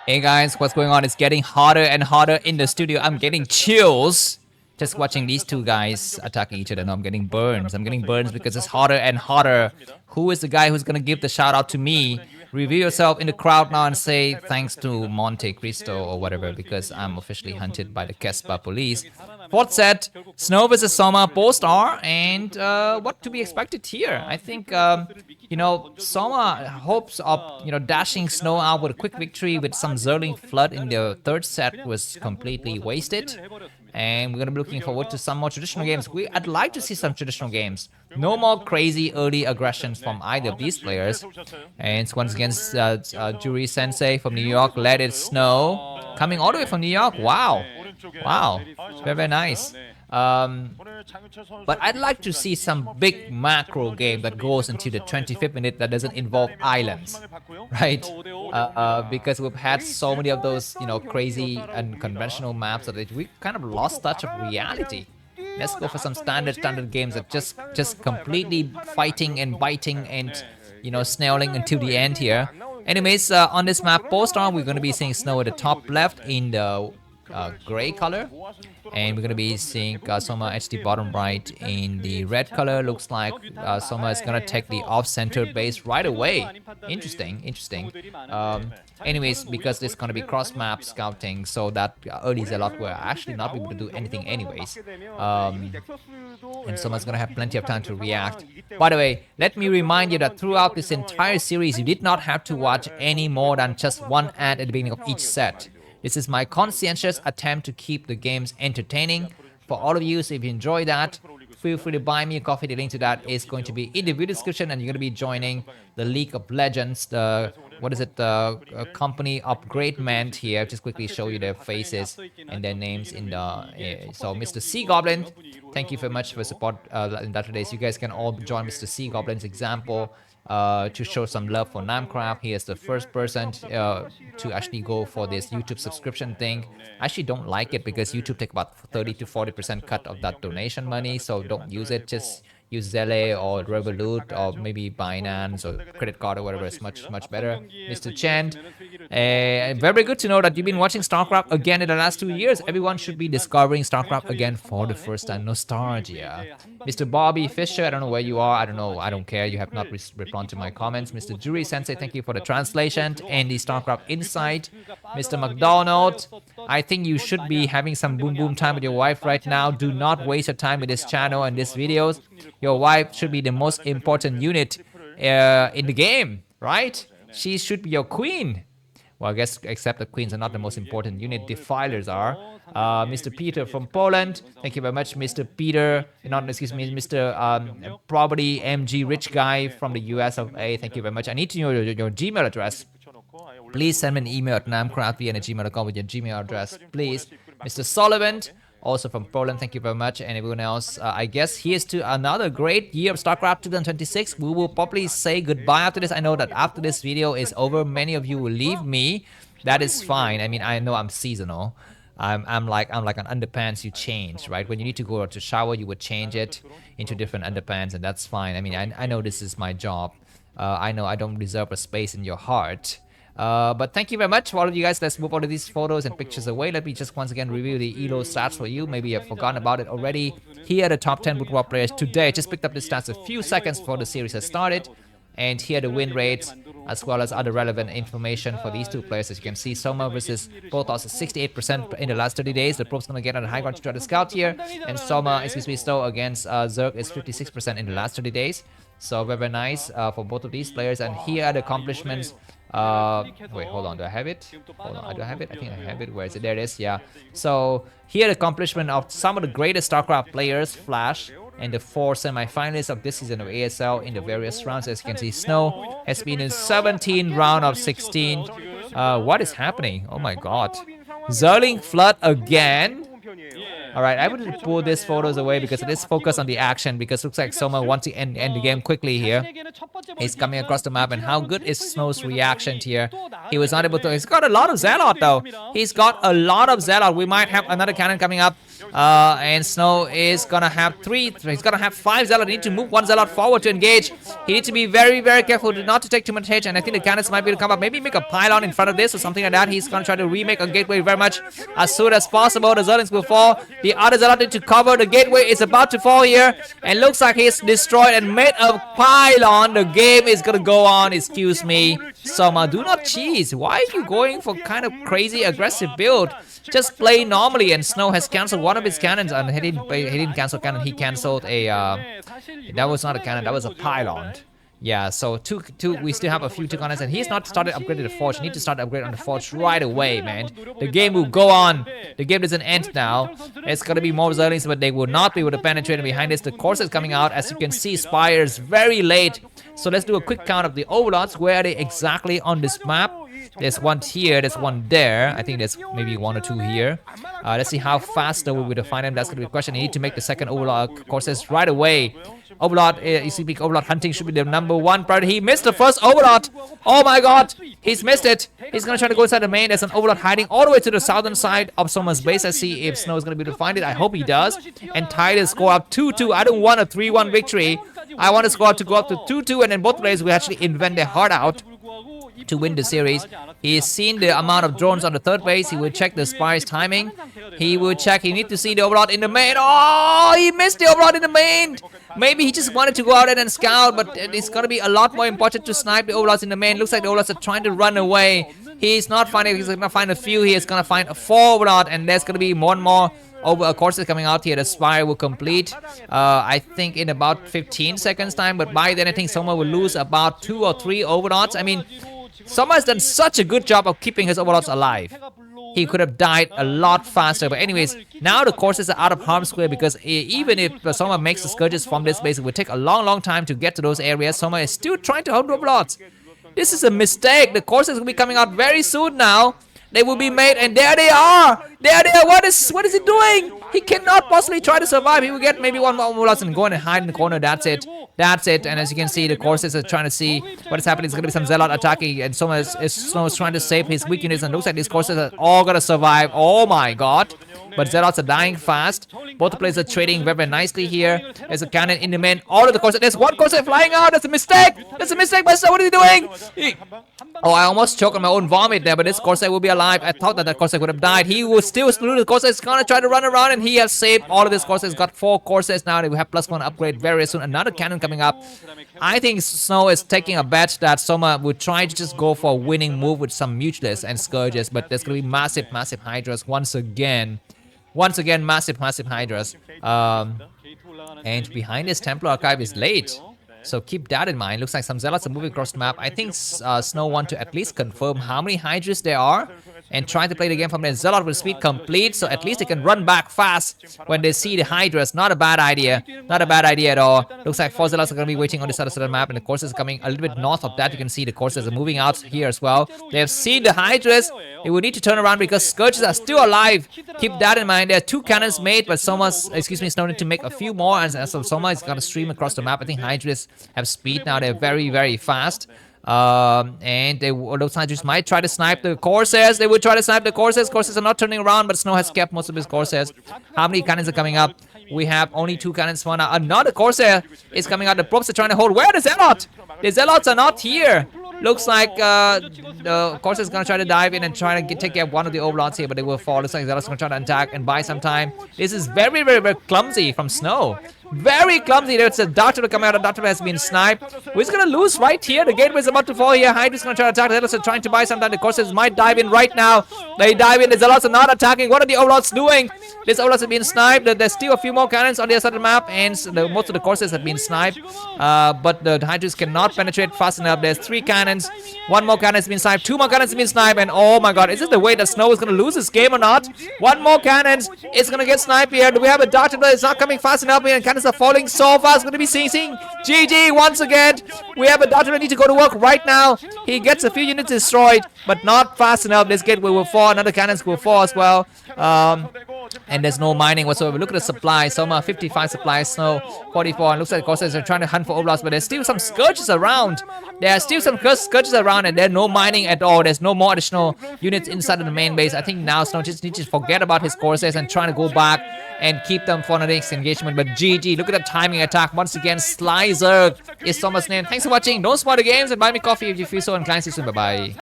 Hey guys, what's going on? It's getting hotter and hotter in the studio. I'm getting chills just watching these two guys attacking each other. No, I'm getting burns. I'm getting burns because it's hotter and hotter. Who is the guy who's gonna give the shout out to me? Reveal yourself in the crowd now and say thanks to Monte Cristo or whatever, because I'm officially hunted by the Kespa police. Fourth set, Snow versus Soma, both star, and what to be expected here? I think Soma hopes of dashing Snow out with a quick victory with some Zerling flood in the third set was completely wasted. And we're gonna be looking forward to some more traditional games. I'd like to see some traditional games. No more crazy early aggressions from either of these players. And it's once against Jury Sensei from New York. Let it snow. Coming all the way from New York. Wow. Wow. Very, very nice. But I'd like to see some big macro game that goes into the 25th minute that doesn't involve islands, right? Because we've had so many of those, crazy and conventional maps that we kind of lost touch of reality. Let's go for some standard games that just completely fighting and biting and snailing until the end here. Anyways, on this map, post-on, we're going to be seeing Snow at the top left in the gray color, and we're gonna be seeing Soma HD bottom right in the red color. Looks like Soma is gonna take the off-center base right away. Interesting. Anyways, because this is gonna be cross-map scouting, so that early Zealot will actually not be able to do anything anyways. And Soma's gonna have plenty of time to react. By the way, let me remind you that throughout this entire series, you did not have to watch any more than just one ad at the beginning of each set. This is my conscientious attempt to keep the games entertaining. For all of you, so if you enjoy that, feel free to buy me a coffee. The link to that is going to be in the video description, and you're going to be joining the League of Legends, the company Upgradement here. Just quickly show you their faces and their names in the so Mr. Sea Goblin, thank you very much for support in that days. You guys can all join Mr. Sea Goblin's example to show some love for Namkraft. He is the first person to actually go for this YouTube subscription thing. I actually don't like it because YouTube take about 30 to 40% cut of that donation money, so don't use it. Just use Zelle or Revolut or maybe Binance or credit card or whatever. It's much better. Mr. Chen, very good to know that you've been watching Starcraft again in the last 2 years. Everyone should be discovering Starcraft again for the first time. Nostalgia. Mr. Bobby Fisher, I don't know where you are. I don't know. I don't care. You have not responded to my comments. Mr. Jury Sensei, thank you for the translation and the Starcraft insight. Mr. McDonald, I think you should be having some boom time with your wife right now. Do not waste your time with this channel and these videos. Your wife should be the most important unit in the game, right? She should be your queen. Well, I guess except the queens are not the most important unit. Defilers are. Mr. Peter from Poland, thank you very much. Mr. Peter, Mr. Property MG Rich Guy from the US of A, thank you very much. I need to know your Gmail address. Please send me an email at namkraftvn@gmail.com with your Gmail address, please. Mr. Sullivan, also from Poland, thank you very much. And everyone else, I guess here's to another great year of StarCraft 2026. We will probably say goodbye after this. I know that after this video is over, many of you will leave me. That is fine. I mean, I know I'm seasonal. I'm like an underpants you change, right? When you need to go to shower, you would change it into different underpants, and that's fine. I mean, I know this is my job. I know I don't deserve a space in your heart. But thank you very much for all of you guys. Let's move on to these photos and pictures away. Let me just once again review the ELO stats for you. Maybe you've forgotten about it already. Here are the top 10 Broodwar players today. Just picked up the stats a few seconds before the series has started. And here are the win rates, as well as other relevant information for these two players. As you can see, Soma versus Protoss is 68% in the last 30 days. The probe's gonna get on the high ground to try to scout here. And Soma, Stowe against Zerg is 56% in the last 30 days. So very nice for both of these players. And here are the accomplishments. Wait, hold on. Do I have it? Hold on. Do I have it? I think I have it. Where is it? There it is. Yeah. So here the accomplishment of some of the greatest StarCraft players, Flash, and the 4 semi-finalists of this season of ASL in the various rounds. As you can see, Snow has been in 17 round of 16. What is happening? Oh my god. Zerling flood again. Alright, I would pull these photos away because let's focus on the action, because it looks like Soma wants to end the game quickly here. He's coming across the map, and how good is Snow's reaction here? He was not able to. He's got a lot of Zealot though. He's got a lot of Zealot. We might have another cannon coming up. And Snow is gonna have he's gonna have 5 Zealot. Need to move 1 Zealot forward to engage. He needs to be very, very careful not to take too much hit. And I think the cannons might be able to come up. Maybe make a pylon in front of this or something like that. He's gonna try to remake a gateway very much as soon as possible. The Zerlings will fall. The other Zealot need to cover. The gateway is about to fall here. And looks like he's destroyed and made a pylon. The game is gonna go on. Excuse me. Soma, do not cheese. Why are you going for kind of crazy aggressive build? Just play normally. And Snow has cancelled one of his cannons, and he didn't cancel cannon. He cancelled a that was not a cannon, that was a pylon. Yeah, so two we still have a few 2 cannons, and he's not started upgrading the forge. You need to start upgrade on the forge right away, man. The game will go on. The game doesn't end now. It's gonna be more Zerlings, but they will not be able to penetrate. And behind this, the course is coming out. As you can see, Spires very late. So let's do a quick count of the overlords. Where are they exactly on this map? There's one here, there's one there. I think there's maybe 1 or 2 here. Let's see how fast we'll be able to find them. That's gonna be a question. You need to make the second overlord courses right away. Overlord, you see, overlord hunting should be the #1 priority. He missed the first overlord. Oh my god, he's missed it. He's gonna try to go inside the main. There's an overlord hiding all the way to the southern side of Soma's base. Let's see if Snow is gonna be able to find it. I hope he does. And tie the score up 2-2. I don't want a 3-1 victory. I want the score to go up to 2-2, and then both players will actually invent their heart out to win the series. He's seen the amount of drones on the third base. He will check the Spire's timing. He will check. He needs to see the overlord in the main. Oh, he missed the overlord in the main. Maybe he just wanted to go out there and scout, but it's going to be a lot more important to snipe the overlords in the main. Looks like the overlords are trying to run away. He's not finding. He's going to find a few. He is going to find a 4 overlord, and there's going to be more and more courses coming out here. The Spire will complete, I think, in about 15 seconds time. But by then, I think Soma will lose about 2 or 3 overlords. I mean, Soma has done such a good job of keeping his overlords alive. He could have died a lot faster. But anyways, now the courses are out of harm's way, because even if Soma makes the Scourges from this base, it will take a long time to get to those areas. Soma is still trying to hold the overlords. This is a mistake. The courses will be coming out very soon now. They will be made, and there they are. There they are. What is he doing? He cannot possibly try to survive. He will get maybe 1 more overlord and go in and hide in the corner. That's it. That's it. And as you can see, the courses are trying to see what is happening. It's going to be some Zealot attacking, and Soma is trying to save his weak units, and looks like these courses are all going to survive. Oh my god. But Zealots are dying fast. Both players are trading very, very nicely here. There's a cannon in the main. All of the courses. There's 1 course flying out. That's a mistake. That's a mistake, Master. What are you doing? Oh, I almost choked on my own vomit there, but this Corsair will be alive. I thought that Corsair would have died. He will still slew the Corsair. He's gonna try to run around, and he has saved all of this Corsair. He's got 4 Corsairs now. They will have +1 upgrade very soon. Another cannon coming up. I think Snow is taking a bet that Soma would try to just go for a winning move with some Mutualists and Scourges, but there's gonna be massive Hydras once again. Massive Hydras. And behind this Templar Archive is late. So keep that in mind. Looks like some Zealots are moving across the map. I think Snow want to at least confirm how many Hydras there are and try to play the game from there. Zealot will speed complete, so at least they can run back fast when they see the Hydras. Not a bad idea. Not a bad idea at all. Looks like 4 Zealots are going to be waiting on this other side of the map, and the courses are coming a little bit north of that. You can see the courses are moving out here as well. They have seen the Hydras. They will need to turn around because Scourges are still alive. Keep that in mind. There are 2 cannons made, but Snow need to make a few more, and so Soma is going to stream across the map. I think Hydras have speed now. They're very, very fast. And those Hydras might try to snipe the Corsairs. They will try to snipe the Corsairs. Corsairs are not turning around, but Snow has kept most of his Corsairs. How many cannons are coming up? We have only 2 cannons for now. Another Corsair is coming out. The probes are trying to hold. Where the Zealot? The Zealots are not here. Looks like the Corsair is going to try to dive in and try to take care of one of the overlords here, but they will fall. Looks like Zealots are going to try to attack and buy some time. This is very, very, very clumsy from Snow. Very clumsy. There's a Darter coming out. The Darter has been sniped. We're just going to lose right here. The gateway is about to fall here. Hydra is going to try to attack. The Zealots are trying to buy some time. The Corsairs might dive in right now. They dive in. The Zealots are not attacking. What are the overlords doing? These overlords have been sniped. There's still a few more cannons on the other side of the map, and most of the Corsairs have been sniped. But the Hydras cannot penetrate fast enough. There's 3 cannons. 1 more cannon has been sniped. 2 more cannons have been sniped. And oh my god, is this the way that Snow is going to lose this game or not? 1 more cannons is going to get sniped here. Do we have a Darter that is not coming fast enough here? And cannons are falling so fast. Going to be seeing GG once again. We have a Darter that needs to go to work right now. He gets a few units destroyed, but not fast enough. This gateway will fall. Another cannons will fall as well. And there's no mining whatsoever. Look at the supply. Soma 55 supply, Snow 44. And looks like Corsairs are trying to hunt for overlords, but there's still some scourges around. There are still some scourges around, and there's no mining at all. There's no more additional units inside of the main base. I think now Snow just needs to forget about his Corsairs and trying to go back and keep them for the next engagement. But GG, look at the timing attack. Once again, Sly Zerg is Soma's name. Thanks for watching. Don't spoil the games and buy me coffee if you feel so inclined. See you soon. Bye-bye.